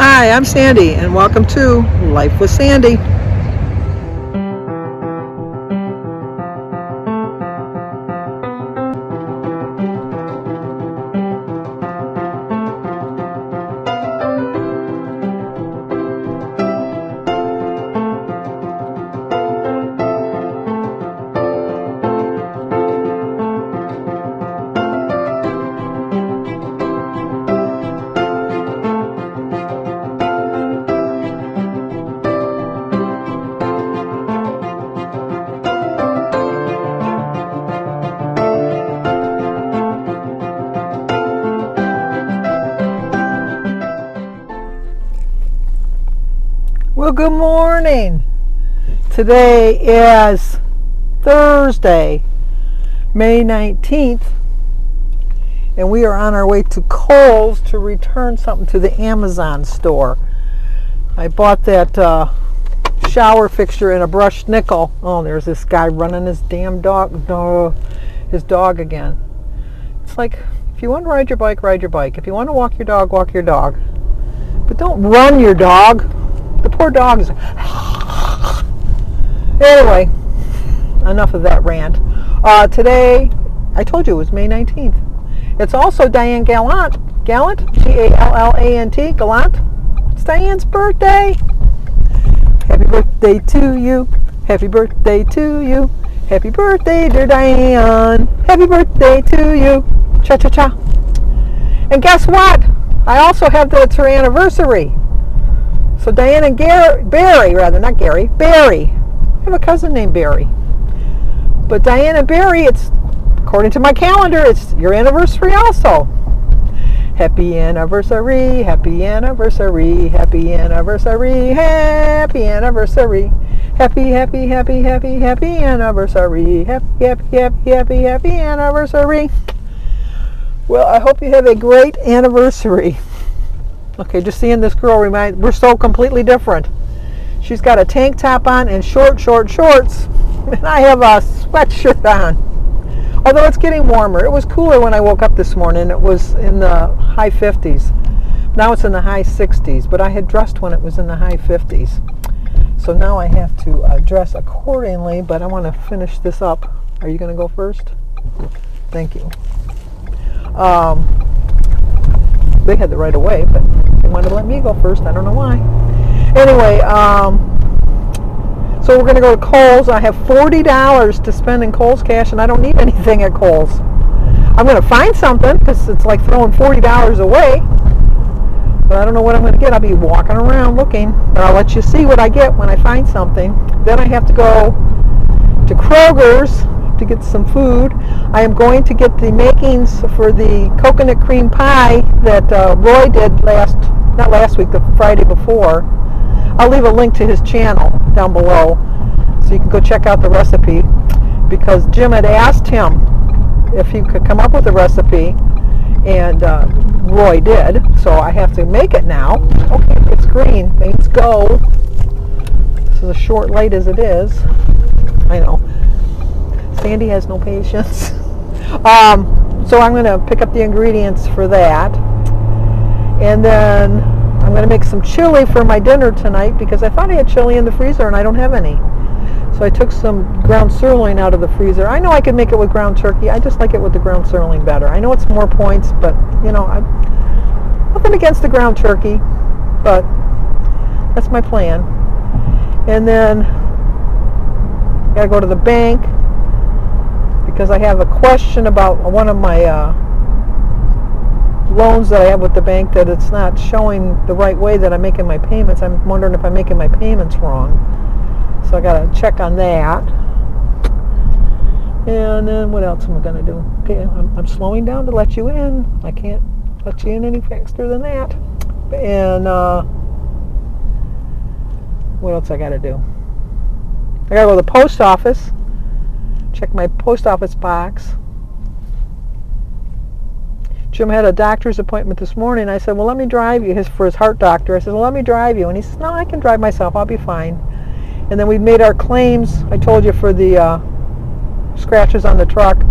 Hi, I'm Sandy, and welcome to Life with Sandy. Well, good morning. Today is Thursday, May 19th, and we are on our way to Kohls to return something to the Amazon store. I bought that shower fixture and a brushed nickel. Oh, there's this guy running his damn his dog again. It's like, if you want to ride your bike, ride your bike. If you want to walk your dog, walk your dog. But don't run your dog. The poor dog is... Anyway, enough of that rant. Today, I told you it was May 19th. It's also Diane Gallant, Gallant, Gallant. It's Diane's birthday. Happy birthday to you. Happy birthday to you. Happy birthday, dear Diane. Happy birthday to you. Cha-cha-cha. And guess what? I also have it's her anniversary. So Diane and Barry. I have a cousin named Barry. But Diane and Barry, it's, according to my calendar, it's your anniversary also. Happy anniversary, happy anniversary, happy anniversary, happy anniversary. Happy, happy, happy, happy, happy anniversary. Happy, happy, happy, happy, happy anniversary. Well, I hope you have a great anniversary. Okay, just seeing this girl we're so completely different. She's got a tank top on and short shorts, and I have a sweatshirt on. Although it's getting warmer. It was cooler when I woke up this morning. It was in the high 50s. Now it's in the high 60s, but I had dressed when it was in the high 50s. So now I have to dress accordingly, but I want to finish this up. Are you going to go first? Thank you. They had the right of way, but they wanted to let me go first. I don't know why. Anyway, so we're going to go to Kohls. I have $40 to spend in Kohls cash, and I don't need anything at Kohls. I'm going to find something, because it's like throwing $40 away. But I don't know what I'm going to get. I'll be walking around looking. But I'll let you see what I get when I find something. Then I have to go to Kroger's to get some food. I am going to get the makings for the coconut cream pie that Roy did not last week, the Friday before. I'll leave a link to his channel down below so you can go check out the recipe, because Jim had asked him if he could come up with a recipe, and Roy did, so I have to make it now. Okay, it's green, means go. This is a short light as it is. I know. Sandy has no patience. So I'm going to pick up the ingredients for that. And then I'm going to make some chili for my dinner tonight, because I thought I had chili in the freezer and I don't have any. So I took some ground sirloin out of the freezer. I know I could make it with ground turkey. I just like it with the ground sirloin better. I know it's more points, but you know, I'm nothing against the ground turkey, but that's my plan. And then I got to go to the bank, because I have a question about one of my loans that I have with the bank, that it's not showing the right way that I'm making my payments. I'm wondering if I'm making my payments wrong. So I got to check on that. And then what else am I going to do? Okay, I'm slowing down to let you in. I can't let you in any faster than that. And what else I got to do? I got to go to the post office. Check my post office box. Jim had a doctor's appointment this morning. I said, well, let me drive you, for his heart doctor. I said, well, let me drive you. And he says, no, I can drive myself. I'll be fine. And then we made our claims, I told you, for the scratches on the truck,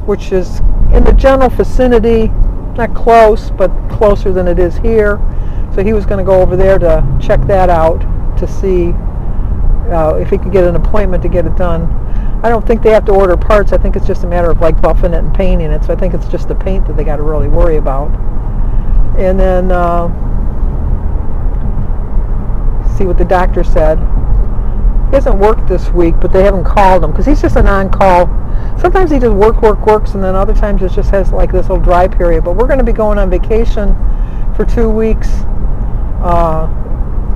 which is in the general vicinity, not close, but closer than it is here. So he was going to go over there to check that out to see if he could get an appointment to get it done. I don't think they have to order parts. I think it's just a matter of like buffing it and painting it. So I think it's just the paint that they got to really worry about. And then see what the doctor said. He hasn't worked this week, but they haven't called him because he's just an on-call. Sometimes he just works, and then other times it just has like this little dry period. But we're going to be going on vacation for 2 weeks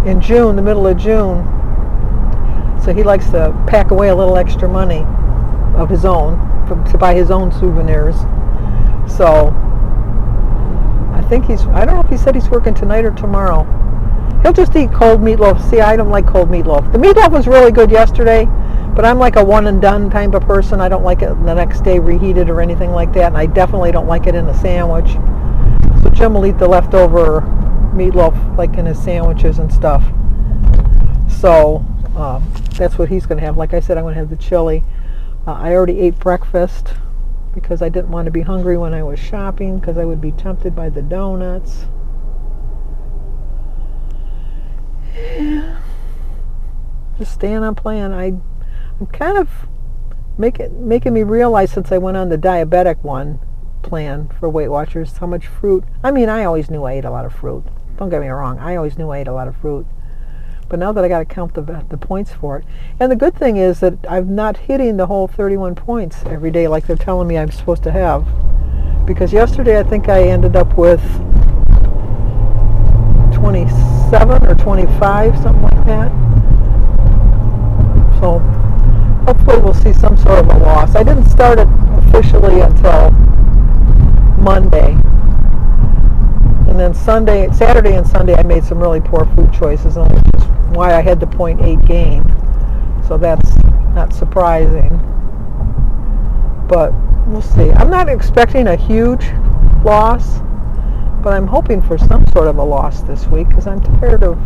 in June, the middle of June. So he likes to pack away a little extra money of his own to buy his own souvenirs. So I think I don't know if he said he's working tonight or tomorrow. He'll just eat cold meatloaf. See, I don't like cold meatloaf. The meatloaf was really good yesterday, but I'm like a one and done type of person. I don't like it the next day reheated or anything like that, and I definitely don't like it in a sandwich. So Jim will eat the leftover meatloaf like in his sandwiches and stuff. So that's what he's going to have. Like I said, I'm going to have the chili. I already ate breakfast because I didn't want to be hungry when I was shopping because I would be tempted by the donuts. Yeah. Just staying on plan. I'm kind of making me realize since I went on the diabetic one plan for Weight Watchers how much fruit. I mean, I always knew I ate a lot of fruit. Don't get me wrong. I always knew I ate a lot of fruit. But now that I got to count the points for it. And the good thing is that I'm not hitting the whole 31 points every day like they're telling me I'm supposed to have. Because yesterday I think I ended up with 27 or 25, something like that. So hopefully we'll see some sort of a loss. I didn't start it officially until Monday. And then Saturday and Sunday I made some really poor food choices, and which is why I had the 0.8 gain. So that's not surprising. But we'll see. I'm not expecting a huge loss, but I'm hoping for some sort of a loss this week because I'm tired of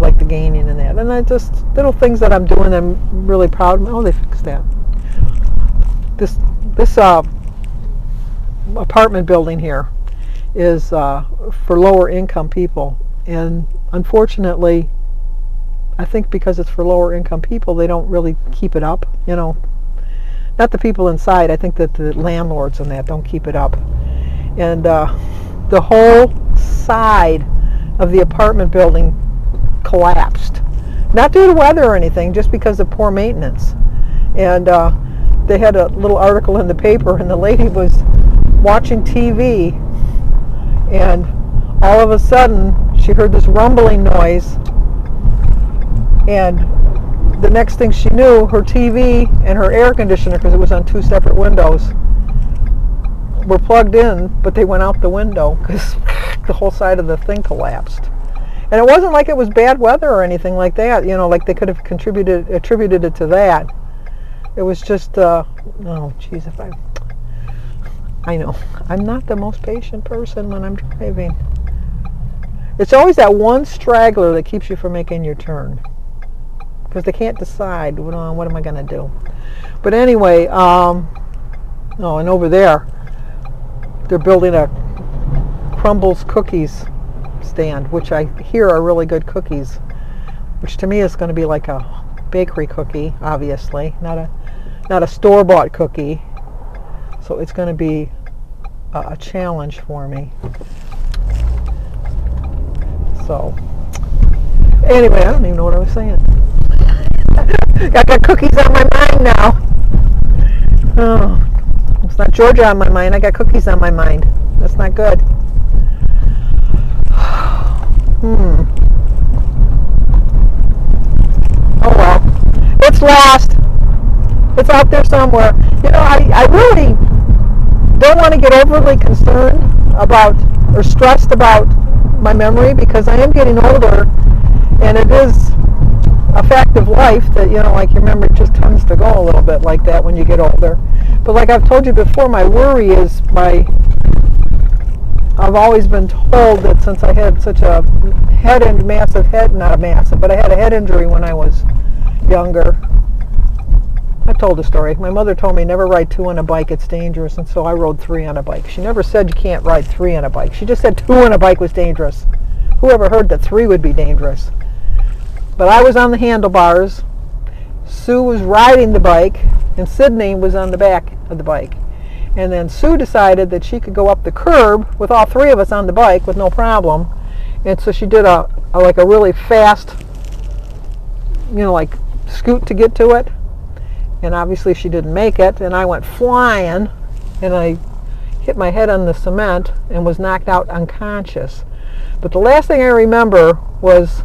like the gaining and that. And I just little things that I'm doing I'm really proud of. Oh, they fixed that. This apartment building here is for lower income people, and unfortunately I think because it's for lower income people they don't really keep it up, not the people inside. I think that the landlords and that don't keep it up, and the whole side of the apartment building collapsed, not due to weather or anything, just because of poor maintenance. And they had a little article in the paper, and the lady was watching TV, and all of a sudden she heard this rumbling noise, and the next thing she knew, her TV and her air conditioner, because it was on two separate windows, were plugged in, but they went out the window because the whole side of the thing collapsed. And it wasn't like it was bad weather or anything like that, like they could have attributed it to that. It was just oh geez, I know I'm not the most patient person when I'm driving. It's always that one straggler that keeps you from making your turn because they can't decide what am I going to do. But anyway, and over there they're building a Crumbles cookies stand, which I hear are really good cookies, which to me is going to be like a bakery cookie, obviously, not a store-bought cookie. So it's going to be a challenge for me. So anyway, I don't even know what I was saying. I got cookies on my mind now. Oh, it's not Georgia on my mind. I got cookies on my mind. That's not good. Oh well. It's lost. It's out there somewhere. I really don't want to get overly concerned about or stressed about my memory because I am getting older, and it is a fact of life that, like your memory just tends to go a little bit like that when you get older. But like I've told you before, my worry is I've always been told that since I had such a not a massive, but I had a head injury when I was younger. I I've told the story. My mother told me never ride 2 on a bike, it's dangerous, and so I rode 3 on a bike. She never said you can't ride 3 on a bike. She just said 2 on a bike was dangerous. Whoever heard that 3 would be dangerous? But I was on the handlebars, Sue was riding the bike, and Sydney was on the back of the bike. And then Sue decided that she could go up the curb with all 3 of us on the bike with no problem. And so she did a really fast, like scoot to get to it. And obviously she didn't make it, and I went flying, and I hit my head on the cement and was knocked out unconscious. But the last thing I remember was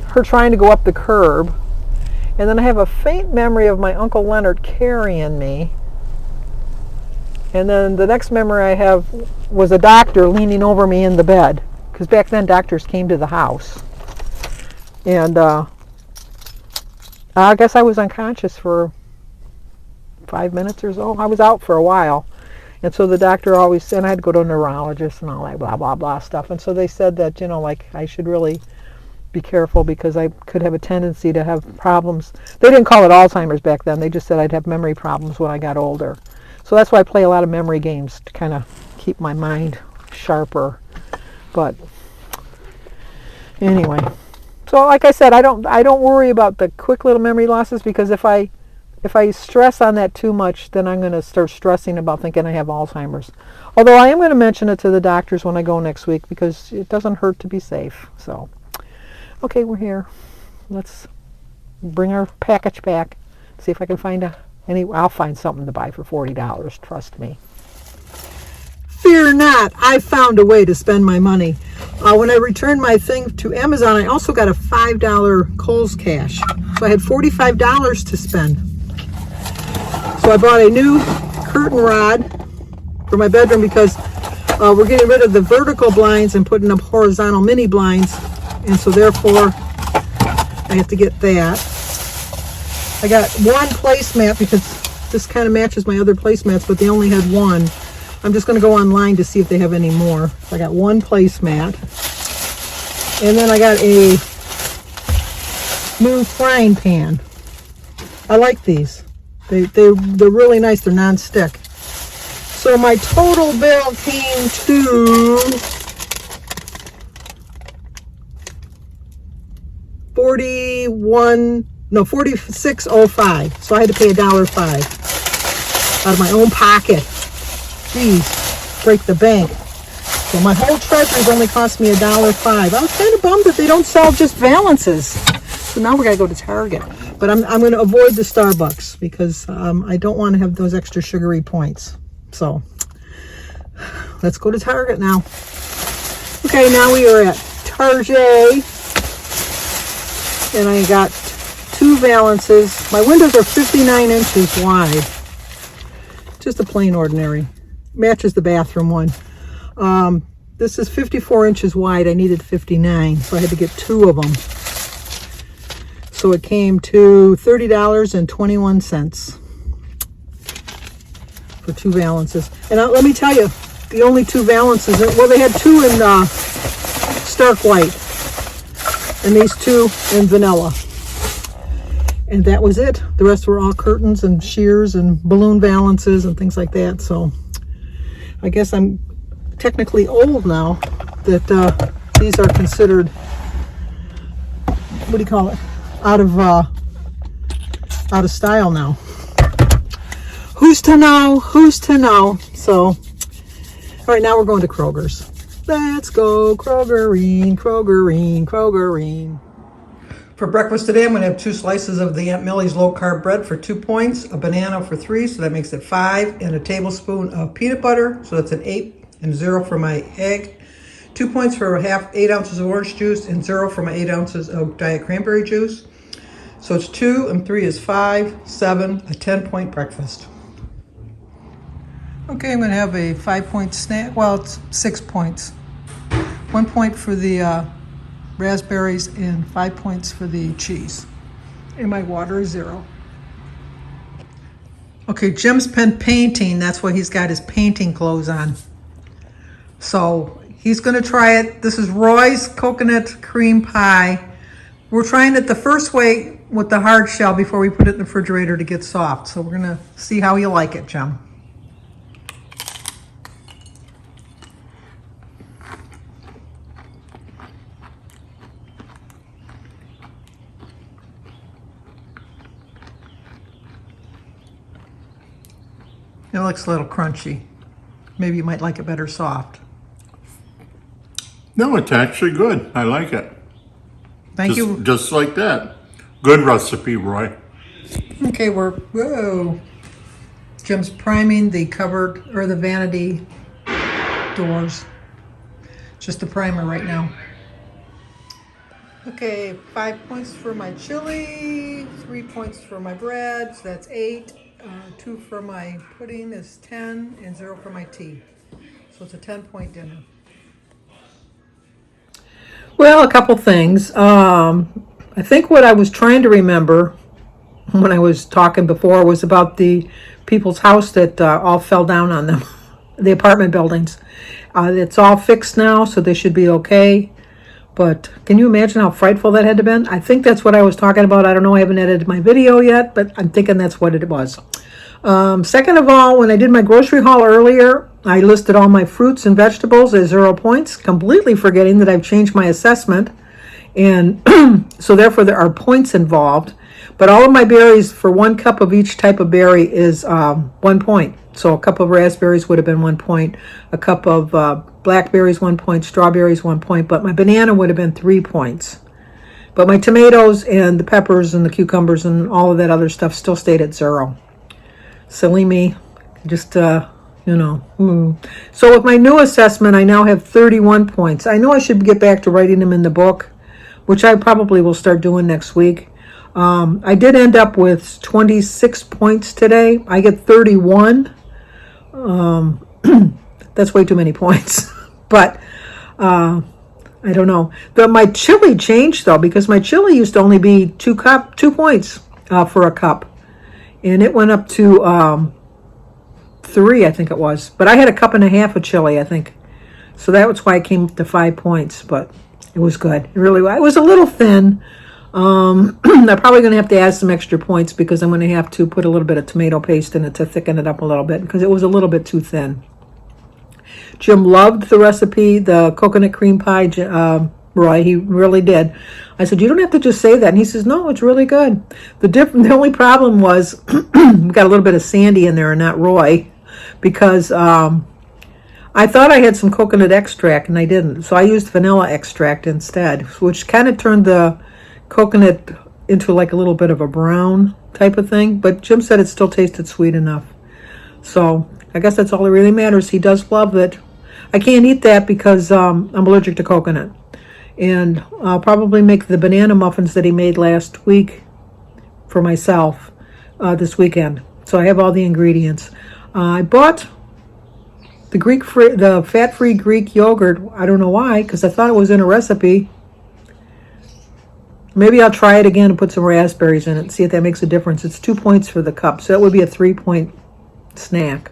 her trying to go up the curb. And then I have a faint memory of my Uncle Leonard carrying me. And then the next memory I have was a doctor leaning over me in the bed. Because back then doctors came to the house. And I guess I was unconscious for 5 minutes or so. I was out for a while. And so the doctor always said I had to go to a neurologist and all that blah, blah, blah stuff. And so they said that, I should really be careful because I could have a tendency to have problems. They didn't call it Alzheimer's back then. They just said I'd have memory problems when I got older. So that's why I play a lot of memory games to kind of keep my mind sharper. But anyway, so like I said, I don't worry about the quick little memory losses, because if I stress on that too much, then I'm going to start stressing about thinking I have Alzheimer's. Although I am going to mention it to the doctors when I go next week, because it doesn't hurt to be safe. So, okay, we're here. Let's bring our package back. See if I can find I'll find something to buy for $40. Trust me. Fear not, I found a way to spend my money. When I returned my thing to Amazon, I also got a $5 Kohls cash. So I had $45 to spend. So I bought a new curtain rod for my bedroom because we're getting rid of the vertical blinds and putting up horizontal mini blinds. And so therefore, I have to get that. I got one placemat because this kind of matches my other placemats, but they only had one. I'm just going to go online to see if they have any more. So I got one placemat. And then I got a new frying pan. I like these. They're really nice. They're non-stick. So my total bill came to $46.05. So I had to pay $1.05 out of my own pocket. Jeez, break the bank. So my whole treasures only cost me $1.05. I was kind of bummed that they don't sell just balances. So now we gotta go to Target. But I'm going to avoid the Starbucks because I don't want to have those extra sugary points. So let's go to Target now. Okay, now we are at Target. And I got 2 valances. My windows are 59 inches wide. Just a plain ordinary. Matches the bathroom one. This is 54 inches wide. I needed 59, so I had to get 2 of them. So it came to $30.21 for 2 valances. And let me tell you, the only 2 valances, well, they had 2 in stark white, and these 2 in vanilla. And that was it. The rest were all curtains and shears and balloon valances and things like that. So I guess I'm technically old now that these are considered, what do you call it? Out of style now. Who's to know? Who's to know? So, all right, now we're going to Kroger's. Let's go Krogerine, Krogerine, Krogerine. For breakfast today, I'm going to have 2 slices of the Aunt Millie's low-carb bread for 2 points, a banana for 3, so that makes it 5, and a tablespoon of peanut butter, so that's an 8, and 0 for my egg. 2 points for 8 ounces of orange juice, and 0 for my 8 ounces of diet cranberry juice. So it's 2, and 3 is 5, 7, a 10-point breakfast. Okay, I'm going to have a 5-point snack. Well, it's 6 points. 1 point for the raspberries and 5 points for the cheese. And my water is 0. Okay, Jim's been painting. That's why he's got his painting clothes on. So he's going to try it. This is Roy's coconut cream pie. We're trying it the first way with the hard shell before we put it in the refrigerator to get soft. So we're gonna see how you like it, Jim. It looks a little crunchy. Maybe you might like it better soft. No, it's actually good. I like it. Thank you. Just like that. Good recipe, Roy. Okay, whoa. Jim's priming the cupboard or the vanity doors. Just the primer right now. Okay, 5 points for my chili, 3 points for my bread, so that's 8. 2 for my pudding is 10, and 0 for my tea. So it's a 10-point dinner. Well, a couple things. I think what I was trying to remember when I was talking before was about the people's house that all fell down on them, the apartment buildings. It's all fixed now, so they should be okay. But can you imagine how frightful that had to been? I think that's what I was talking about. I don't know. I haven't edited my video yet, but I'm thinking that's what it was. Second of all, when I did my grocery haul earlier, I listed all my fruits and vegetables as 0 points, completely forgetting that I've changed my assessment. And so therefore there are points involved. But all of my berries, for 1 cup of each type of berry, is 1 point. So a cup of raspberries would have been 1 point. A cup of blackberries, 1 point. Strawberries, 1 point. But my banana would have been 3 points. But my tomatoes and the peppers and the cucumbers and all of that other stuff still stayed at 0. Silly me. Just, So with my new assessment, I now have 31 points. I know I should get back to writing them in the book, which I probably will start doing next week. I did end up with 26 points today. I get 31. That's way too many points. But I don't know. But my chili changed, though, because my chili used to only be 2 points for a cup. And it went up to 3, I think it was. But I had a cup and a half of chili, I think. So that was why I came up to 5 points. But it was good. It really was. It was a little thin. I'm probably going to have to add some extra points because I'm going to have to put a little bit of tomato paste in it to thicken it up a little bit because it was a little bit too thin. Jim loved the recipe, the coconut cream pie, Roy. He really did. I said, you don't have to just say that. And he says, no, it's really good. The only problem was we got a little bit of Sandy in there and not Roy because I thought I had some coconut extract and I didn't. So I used vanilla extract instead, which kind of turned the coconut into like a little bit of a brown type of thing. But Jim said it still tasted sweet enough. So I guess that's all that really matters. He does love it. I can't eat that because I'm allergic to coconut. And I'll probably make the banana muffins that he made last week for myself this weekend. So I have all the ingredients. I bought the fat-free Greek yogurt. I don't know why, because I thought it was in a recipe. Maybe I'll try it again and put some raspberries in it and see if that makes a difference. It's 2 points for the cup, so that would be a 3-point snack.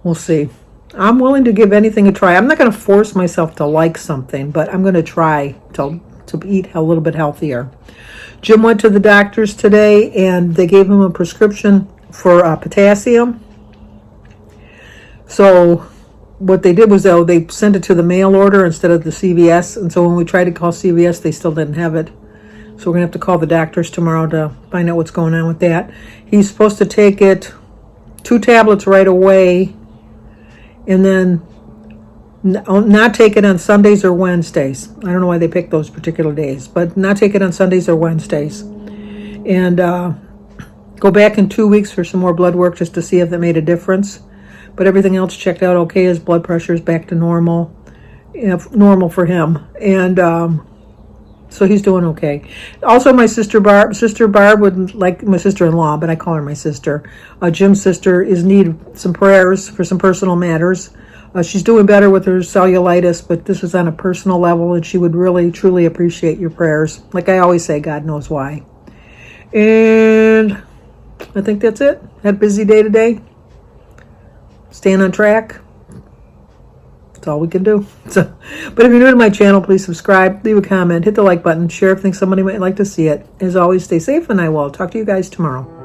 We'll see. I'm willing to give anything a try. I'm not going to force myself to like something, but I'm going to try to eat a little bit healthier. Jim went to the doctor's today, and they gave him a prescription for potassium. So what they did was, though, they sent it to the mail order instead of the CVS, and so when we tried to call CVS, they still didn't have it. So we're going to have to call the doctors tomorrow to find out what's going on with that. He's supposed to take it 2 tablets right away, and then not take it on Sundays or Wednesdays. I don't know why they picked those particular days, but not take it on Sundays or Wednesdays. And go back in 2 weeks for some more blood work just to see if that made a difference. But everything else checked out okay. His blood pressure is back to normal, normal for him. And so he's doing okay. Also, my Sister Barb would like, my sister-in-law, but I call her my sister. Jim's sister is in need of some prayers for some personal matters. She's doing better with her cellulitis, but this is on a personal level, and she would really, truly appreciate your prayers. Like I always say, God knows why. And I think that's it. Had a busy day today. Staying on track. That's That's all we can do. So, but if you're new to my channel, please subscribe, leave a comment, hit the like button, share if you think somebody might like to see it. As always, stay safe, and I will talk to you guys tomorrow.